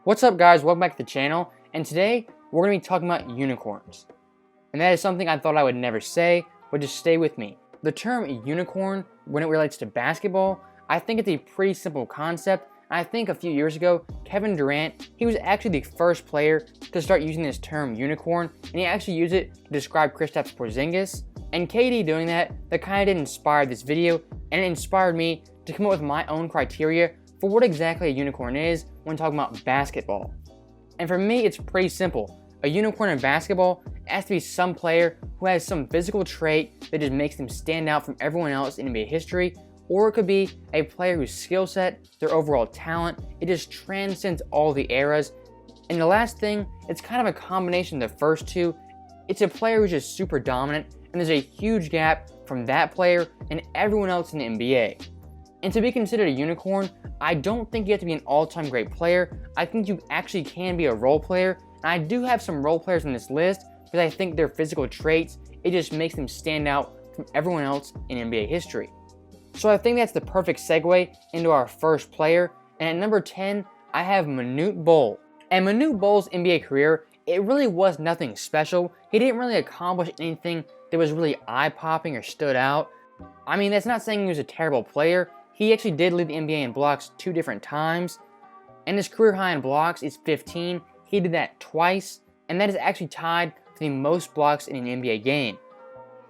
What's up guys, welcome back to the channel, and today we're going to be talking about unicorns. And that is something I thought I would never say, but just stay with me. The term unicorn, when it relates to basketball, I think it's a pretty simple concept, and I think a few years ago, Kevin Durant, he was actually the first player to start using this term unicorn, and he actually used it to describe Kristaps Porzingis. And KD doing that kind of did inspire this video, and it inspired me to come up with my own criteria for what exactly a unicorn is when talking about basketball. And for me, it's pretty simple. A unicorn in basketball has to be some player who has some physical trait that just makes them stand out from everyone else in NBA history, or it could be a player whose skill set, their overall talent, it just transcends all the eras. And the last thing, it's kind of a combination of the first two. It's a player who's just super dominant, and there's a huge gap from that player and everyone else in the NBA. And to be considered a unicorn, I don't think you have to be an all-time great player. I think you actually can be a role player. And I do have some role players on this list because I think their physical traits, it just makes them stand out from everyone else in NBA history. So I think that's the perfect segue into our first player. And at number 10, I have Manute Bol. And Manute Bol's NBA career, it really was nothing special. He didn't really accomplish anything that was really eye-popping or stood out. I mean, that's not saying he was a terrible player. He actually did lead the NBA in blocks 2 different times, and his career high in blocks is 15. He did that twice, and that is actually tied for the most blocks in an NBA game.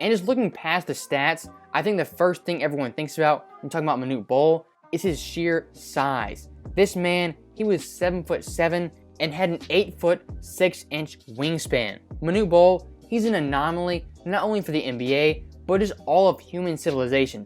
And just looking past the stats, I think the first thing everyone thinks about when talking about Manute Bol is his sheer size. This man, he was 7'7" and had an 8'6" wingspan. Manute Bol, he's an anomaly not only for the NBA, but just all of human civilization.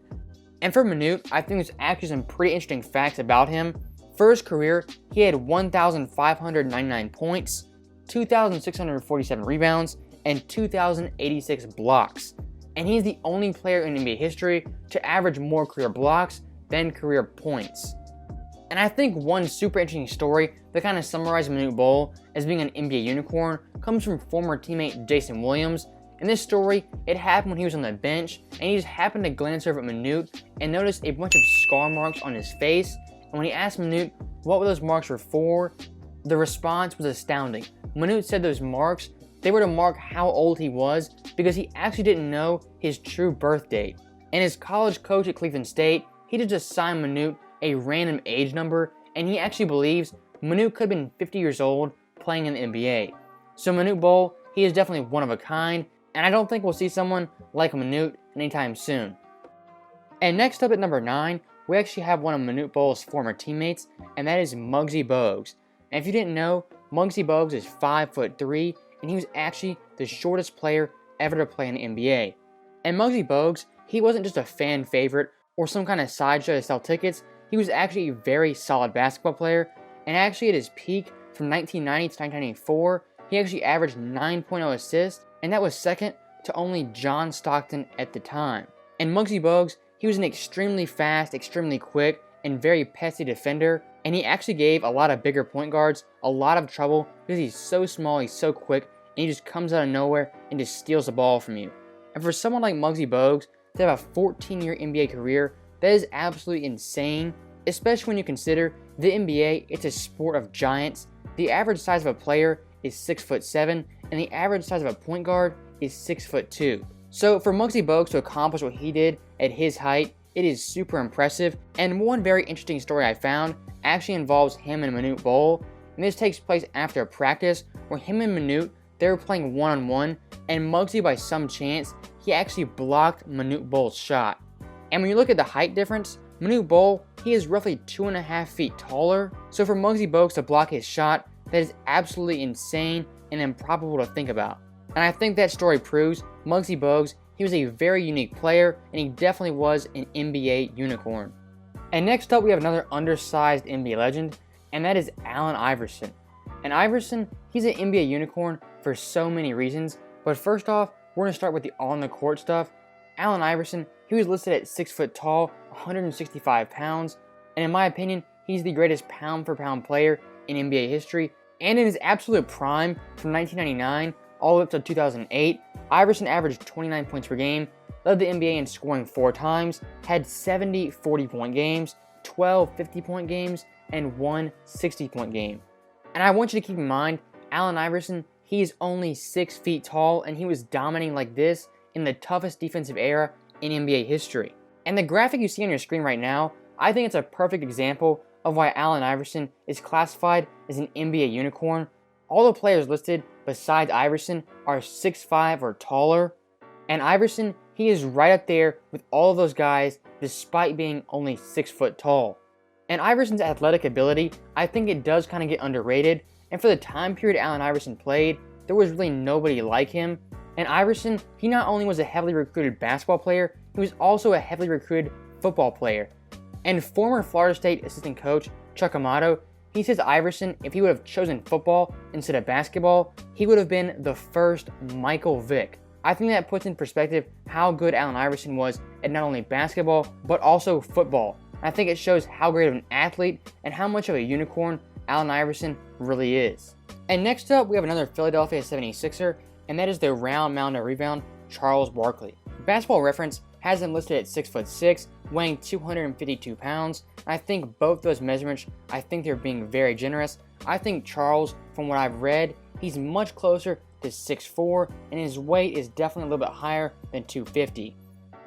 And for Manute, I think there's actually some pretty interesting facts about him. For his career, he had 1,599 points, 2,647 rebounds, and 2,086 blocks. And he's the only player in NBA history to average more career blocks than career points. And I think one super interesting story that kind of summarizes Manute Bol as being an NBA unicorn comes from former teammate Jason Williams. In this story, it happened when he was on the bench, and he just happened to glance over at Manute and noticed a bunch of scar marks on his face. And when he asked Manute what those marks were for, the response was astounding. Manute said those marks, they were to mark how old he was because he actually didn't know his true birth date. And his college coach at Cleveland State, he just assigned Manute a random age number, and he actually believes Manute could have been 50 years old playing in the NBA. So Manute Bol, he is definitely one of a kind, and I don't think we'll see someone like Manute anytime soon. And next up at number 9, we actually have one of Manute Bol's former teammates, and that is Muggy Bugs. And if you didn't know, Muggy Bugs is 5'3", and he was actually the shortest player ever to play in the NBA. And Muggy Bugs, he wasn't just a fan favorite or some kind of sideshow to sell tickets. He was actually a very solid basketball player, and actually at his peak from 1990 to 1994, he actually averaged 9.0 assists, and that was second to only John Stockton at the time. And Muggy Bugs, he was an extremely fast, extremely quick, and very pesky defender, and he actually gave a lot of bigger point guards a lot of trouble because he's so small, he's so quick, and he just comes out of nowhere and just steals the ball from you. And for someone like Muggy Bugs to have a 14-year NBA career, that is absolutely insane, especially when you consider the NBA, it's a sport of giants. The average size of a player is 6'7", and the average size of a point guard is 6'2". So for Muggy Bugs to accomplish what he did at his height, it is super impressive. And one very interesting story I found actually involves him and Manute Bol, and this takes place after a practice where him and Manute, they were playing one-on-one, and Muggy, by some chance, he actually blocked Manute Bol's shot. And when you look at the height difference, Manute Bol, he is roughly 2.5 feet taller, so for Muggy Bugs to block his shot, that is absolutely insane and improbable to think about. And I think that story proves Muggy Bugs, he was a very unique player, and he definitely was an NBA unicorn. And next up, we have another undersized NBA legend, and that is Allen Iverson. And Iverson, he's an NBA unicorn for so many reasons, but first off, we're going to start with the on-the-court stuff. Allen Iverson, he was listed at 6 foot tall, 165 pounds, and in my opinion, he's the greatest pound-for-pound player in NBA history. And in his absolute prime, from 1999 all the way up to 2008, Iverson averaged 29 points per game, led the NBA in scoring 4 times, had 70 40-point games, 12 50-point games, and 1 60-point game. And I want you to keep in mind, Allen Iverson, he is only 6 feet tall, and he was dominating like this in the toughest defensive era in NBA history. And the graphic you see on your screen right now, I think it's a perfect example of why Allen Iverson is classified as an NBA unicorn. All the players listed besides Iverson are 6'5" or taller, and Iverson, he is right up there with all of those guys despite being only 6 foot tall. And Iverson's athletic ability, I think it does kind of get underrated, and for the time period Allen Iverson played, there was really nobody like him. And Iverson, he not only was a heavily recruited basketball player, he was also a heavily recruited football player. And former Florida State assistant coach Chuck Amato, he says Iverson, if he would have chosen football instead of basketball, he would have been the first Michael Vick. I think that puts in perspective how good Allen Iverson was at not only basketball, but also football. I think it shows how great of an athlete and how much of a unicorn Allen Iverson really is. And next up, we have another Philadelphia 76er, and that is the round mound of rebound, Charles Barkley. Basketball Reference has him listed at 6'6", weighing 252 pounds. I think both those measurements, I think they're being very generous. I think Charles, from what I've read, he's much closer to 6'4", and his weight is definitely a little bit higher than 250.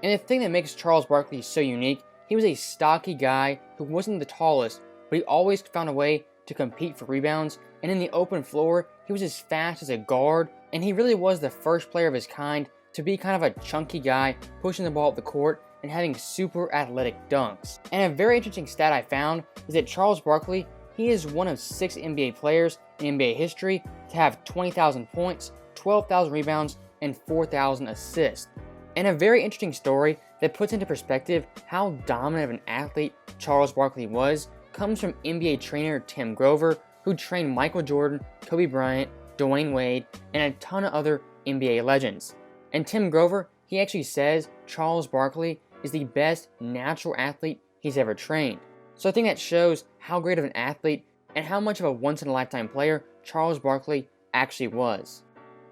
And the thing that makes Charles Barkley so unique, he was a stocky guy who wasn't the tallest, but he always found a way to compete for rebounds, and in the open floor, he was as fast as a guard, and he really was the first player of his kind to be kind of a chunky guy, pushing the ball up the court and having super athletic dunks. And a very interesting stat I found is that Charles Barkley, he is one of 6 NBA players in NBA history to have 20,000 points, 12,000 rebounds, and 4,000 assists. And a very interesting story that puts into perspective how dominant of an athlete Charles Barkley was comes from NBA trainer Tim Grover, who trained Michael Jordan, Kobe Bryant, Dwayne Wade, and a ton of other NBA legends. And Tim Grover, he actually says Charles Barkley is the best natural athlete he's ever trained. So I think that shows how great of an athlete and how much of a once-in-a-lifetime player Charles Barkley actually was.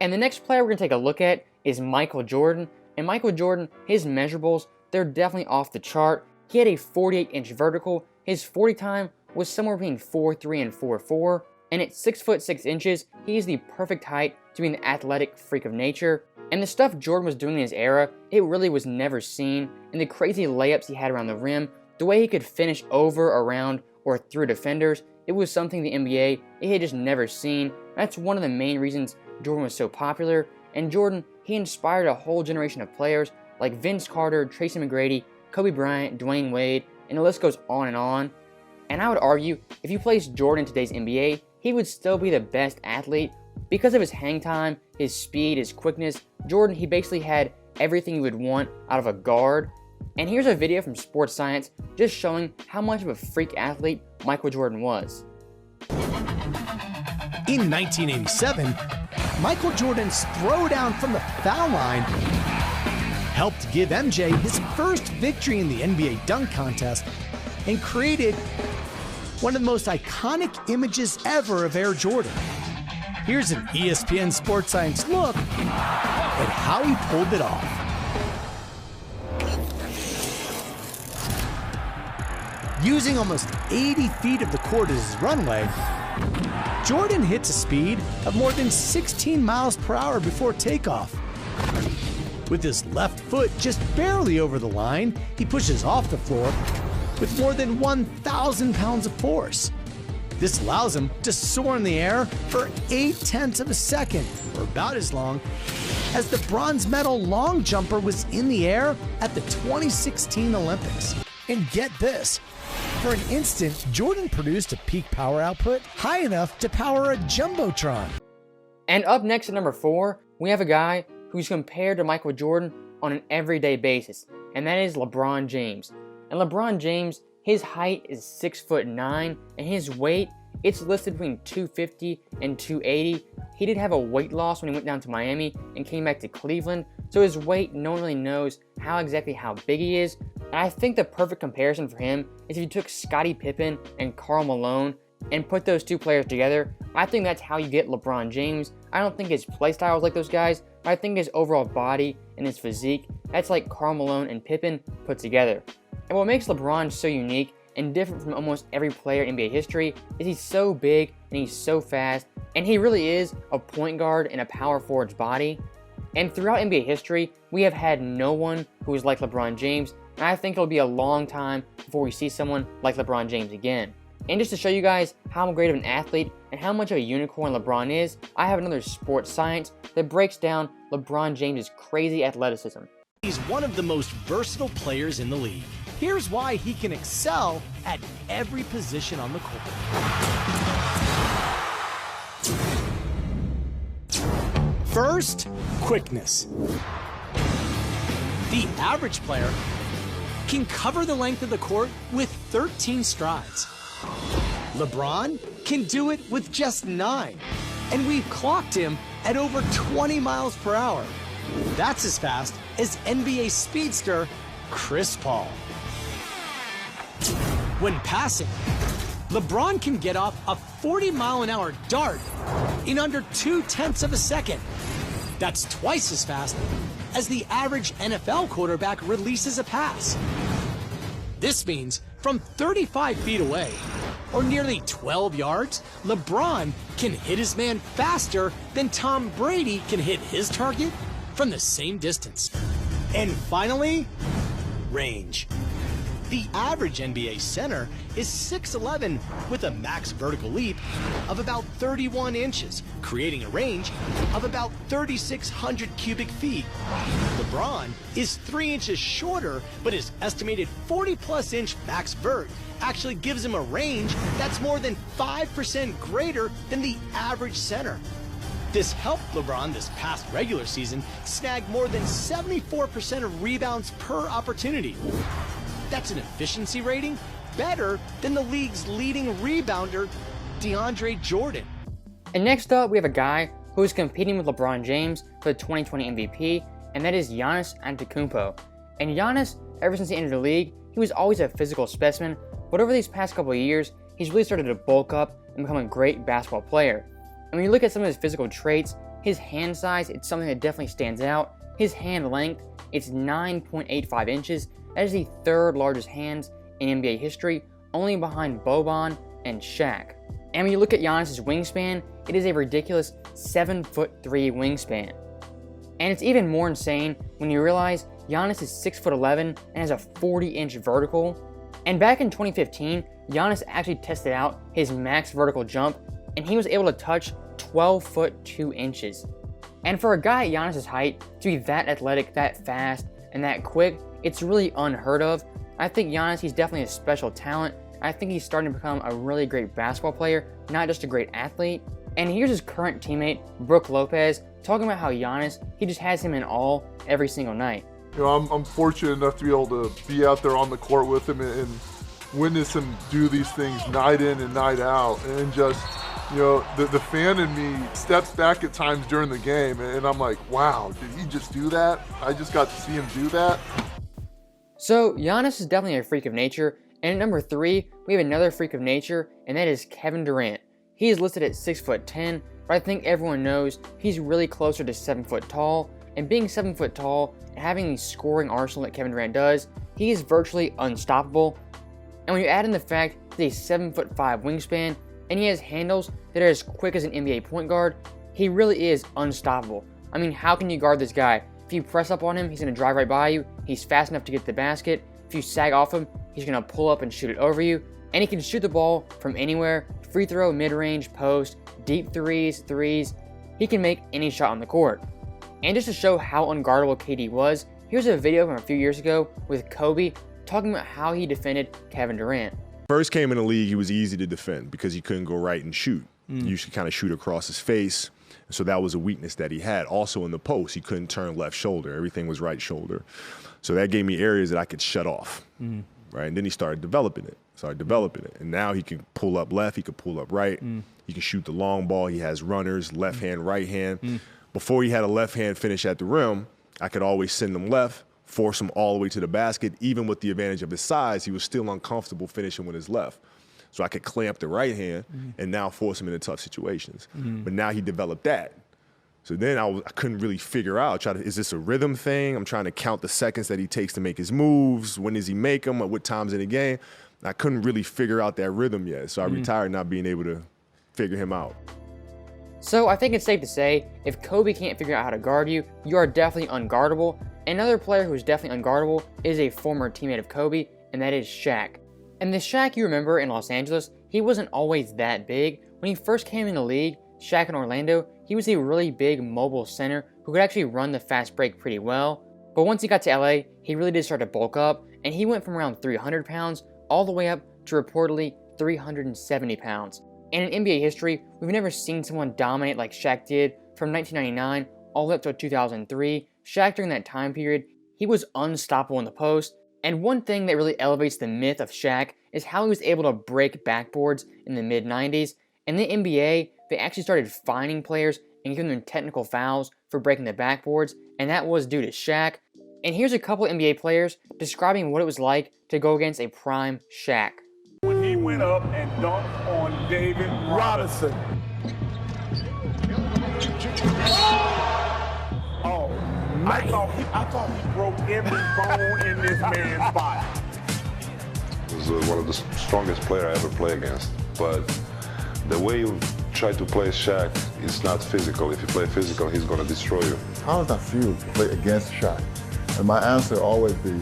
And the next player we're going to take a look at is Michael Jordan. And Michael Jordan, his measurables, they're definitely off the chart. He had a 48-inch vertical. His 40 time was somewhere between 4'3" and 4'4". And at 6'6" he is the perfect height to be an athletic freak of nature. And the stuff Jordan was doing in his era, it really was never seen. And the crazy layups he had around the rim, the way he could finish over, around, or through defenders, it was something the NBA, it had just never seen. That's one of the main reasons Jordan was so popular. And Jordan, he inspired a whole generation of players like Vince Carter, Tracy McGrady, Kobe Bryant, Dwayne Wade, and the list goes on and on. And I would argue, if you placed Jordan in today's NBA, he would still be the best athlete. Because of his hang time, his speed, his quickness, Jordan, he basically had everything you would want out of a guard. And here's a video from Sports Science just showing how much of a freak athlete Michael Jordan was. In 1987, Michael Jordan's throwdown from the foul line helped give MJ his first victory in the NBA dunk contest and created one of the most iconic images ever of Air Jordan. Here's an ESPN Sports Science look at how he pulled it off. Using almost 80 feet of the court as his runway, Jordan hits a speed of more than 16 miles per hour before takeoff. With his left foot just barely over the line, he pushes off the floor with more than 1,000 pounds of force. This allows him to soar in the air for 0.8 of a second, or about as long as the bronze medal long jumper was in the air at the 2016 Olympics. And get this, for an instant, Jordan produced a peak power output high enough to power a Jumbotron. And up next at number 4, we have a guy who's compared to Michael Jordan on an everyday basis, and that is LeBron James. And LeBron James, his height is 6'9", and his weight, it's listed between 250 and 280. He did have a weight loss when he went down to Miami and came back to Cleveland, so his weight, no one really knows exactly how big he is. And I think the perfect comparison for him is if you took Scottie Pippen and Karl Malone and put those two players together. I think that's how you get LeBron James. I don't think his play style is like those guys, but I think his overall body and his physique, that's like Karl Malone and Pippen put together. And what makes LeBron so unique and different from almost every player in NBA history is he's so big and he's so fast, and he really is a point guard in a power forward's body. And throughout NBA history, we have had no one who is like LeBron James, and I think it'll be a long time before we see someone like LeBron James again. And just to show you guys how great of an athlete and how much of a unicorn LeBron is, I have another sports science that breaks down LeBron James' crazy athleticism. He's one of the most versatile players in the league. Here's why he can excel at every position on the court. First, quickness. The average player can cover the length of the court with 13 strides. LeBron can do it with just 9, and we've clocked him at over 20 miles per hour. That's as fast as NBA speedster Chris Paul. When passing, LeBron can get off a 40-mile-an-hour dart in under 0.2 of a second. That's twice as fast as the average NFL quarterback releases a pass. This means from 35 feet away, or nearly 12 yards, LeBron can hit his man faster than Tom Brady can hit his target from the same distance. And finally, range. The average NBA center is 6'11" with a max vertical leap of about 31 inches, creating a range of about 3,600 cubic feet. LeBron is 3 inches shorter, but his estimated 40-plus inch max vert actually gives him a range that's more than 5% greater than the average center. This helped LeBron this past regular season snag more than 74% of rebounds per opportunity. That's an efficiency rating better than the league's leading rebounder, DeAndre Jordan. And next up, we have a guy who is competing with LeBron James for the 2020 MVP, and that is Giannis Antetokounmpo. And Giannis, ever since he entered the league, he was always a physical specimen, but over these past couple of years, he's really started to bulk up and become a great basketball player. And when you look at some of his physical traits, his hand size, it's something that definitely stands out. His hand length, it's 9.85 inches. That is the third largest hands in NBA history, only behind Boban and Shaq. And when you look at Giannis' wingspan, it is a ridiculous 7'3" wingspan. And it's even more insane when you realize Giannis is 6'11" and has a 40-inch vertical. And back in 2015, Giannis actually tested out his max vertical jump, and he was able to touch 12 foot 2 inches. And for a guy at Giannis' height to be that athletic, that fast, and that quick, it's really unheard of. I think Giannis, he's definitely a special talent. I think he's starting to become a really great basketball player, not just a great athlete. And here's his current teammate, Brook Lopez, talking about how Giannis, he just has him in awe every single night. You know, I'm fortunate enough to be able to be out there on the court with him and witness him do these things night in and night out. And just, you know, the fan in me steps back at times during the game, and I'm like, wow, did he just do that? I just got to see him do that. So Giannis is definitely a freak of nature, and at number 3, we have another freak of nature, and that is Kevin Durant. He is listed at 6'10", but I think everyone knows he's really closer to 7 foot tall, and being 7 foot tall and having the scoring arsenal that Kevin Durant does, he is virtually unstoppable. And when you add in the fact that he's 7'5" wingspan, and he has handles that are as quick as an NBA point guard, he really is unstoppable. I mean, how can you guard this guy? If you press up on him, he's going to drive right by you. He's fast enough to get to the basket. If you sag off him, he's going to pull up and shoot it over you. And he can shoot the ball from anywhere, free throw, mid-range, post, deep threes. He can make any shot on the court. And just to show how unguardable KD was, here's a video from a few years ago with Kobe talking about how he defended Kevin Durant. First came in the league, he was easy to defend because he couldn't go right and shoot. You used to kind of shoot across his face. So that was a weakness that he had. Also in the post, he couldn't turn left shoulder. Everything was right shoulder. So that gave me areas that I could shut off, right? And then he started developing it. And now he can pull up left, he could pull up right. He can shoot the long ball. He has runners, left hand, right hand. Before he had a left hand finish at the rim, I could always send him left, force him all the way to the basket. Even with the advantage of his size, he was still uncomfortable finishing with his left. So I could clamp the right hand and now force him into tough situations. But now he developed that. So then I couldn't really figure out, is this a rhythm thing? I'm trying to count the seconds that he takes to make his moves. When does he make them? At what times in the game? I couldn't really figure out that rhythm yet, so I retired not being able to figure him out. So I think it's safe to say, if Kobe can't figure out how to guard you, you are definitely unguardable. Another player who is definitely unguardable is a former teammate of Kobe, and that is Shaq. And the Shaq you remember in Los Angeles, he wasn't always that big. When he first came in the league, Shaq in Orlando, he was a really big mobile center who could actually run the fast break pretty well. But once he got to LA, he really did start to bulk up, and he went from around 300 pounds all the way up to reportedly 370 pounds. And in NBA history, we've never seen someone dominate like Shaq did from 1999 all the way up to 2003. Shaq during that time period, he was unstoppable in the post. And one thing that really elevates the myth of Shaq is how he was able to break backboards in the mid-90s. In the NBA, they actually started fining players and giving them technical fouls for breaking the backboards, and that was due to Shaq. And here's a couple NBA players describing what it was like to go against a prime Shaq. When he went up and dunked on David Robinson. Oh, I thought he broke every bone in this man's body. He was one of the strongest players I ever played against. But the way you try to play Shaq is not physical. If you play physical, he's going to destroy you. How does that feel to play against Shaq? And my answer will always be,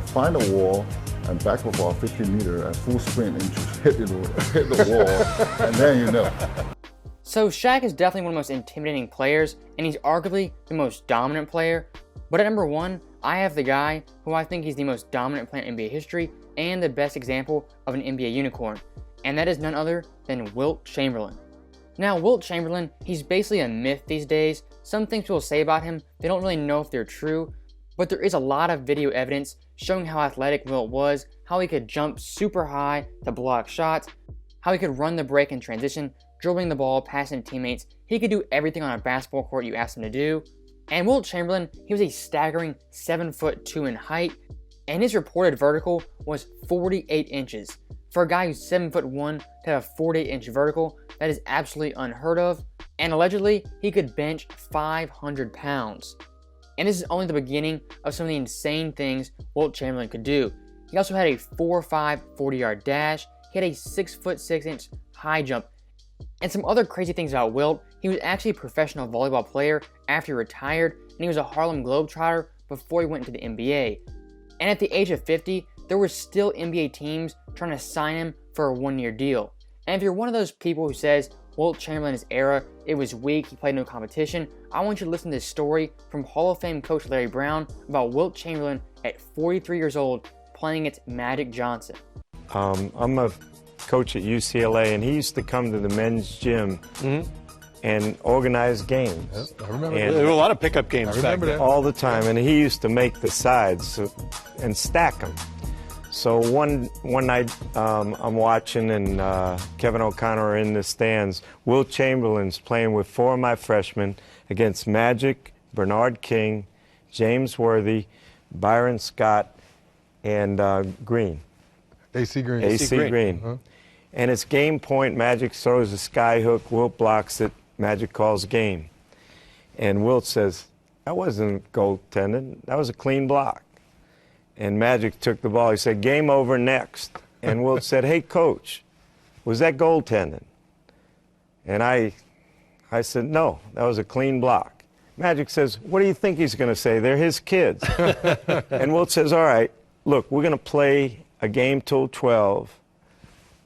find a wall and back up about 50 meters and full sprint and just hit the wall, and then you know. So Shaq is definitely one of the most intimidating players, and he's arguably the most dominant player. But at number one, I have the guy who I think is the most dominant player in NBA history and the best example of an NBA unicorn, and that is none other than Wilt Chamberlain. Now, Wilt Chamberlain, he's basically a myth these days. Some things people say about him, they don't really know if they're true, but there is a lot of video evidence showing how athletic Wilt was, how he could jump super high to block shots, how he could run the break in transition, dribbling the ball, passing to teammates. He could do everything on a basketball court you asked him to do. And Wilt Chamberlain, he was a staggering 7'2" in height, and his reported vertical was 48 inches. For a guy who's 7'1" to have a 48-inch vertical, that is absolutely unheard of. And allegedly, he could bench 500 pounds. And this is only the beginning of some of the insane things Wilt Chamberlain could do. He also had a 4.5 40-yard dash. He had a 6'6" high jump. And some other crazy things about Wilt, he was actually a professional volleyball player after he retired, and he was a Harlem Globetrotter before he went into the NBA. And at the age of 50, there were still NBA teams trying to sign him for a one-year deal. And if you're one of those people who says Wilt Chamberlain's era, it was weak, he played no competition, I want you to listen to this story from Hall of Fame coach Larry Brown about Wilt Chamberlain at 43 years old playing against Magic Johnson. I'm a coach at UCLA, and he used to come to the men's gym and organize games. I remember And there were a lot of pickup games back then. all the time, and he used to make the sides and stack them. So one night I'm watching, and Kevin O'Connor are in the stands. Wilt Chamberlain's playing with four of my freshmen against Magic, Bernard King, James Worthy, Byron Scott, and Green. AC Green. AC Green. And it's game point. Magic throws a sky hook. Wilt blocks it. Magic calls game. And Wilt says, that wasn't goaltending. That was a clean block. And Magic took the ball. He said, game over, next. And Wilt said, hey, coach, was that goaltending? And I said, no, that was a clean block. Magic says, what do you think he's going to say? They're his kids. And Wilt says, all right, look, we're going to play a game till 12.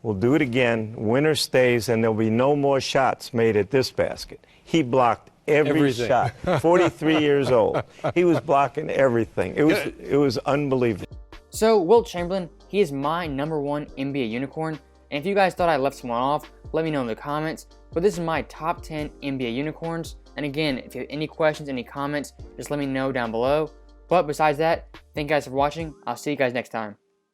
We'll do it again. Winner stays, and there'll be no more shots made at this basket. He blocked everything. Shot. 43 years old. He was blocking everything. It was unbelievable. So Wilt Chamberlain, he is my number one NBA unicorn. And if you guys thought I left someone off, let me know in the comments. But this is my top 10 NBA unicorns. And again, if you have any questions, any comments, just let me know down below. But besides that, thank you guys for watching. I'll see you guys next time.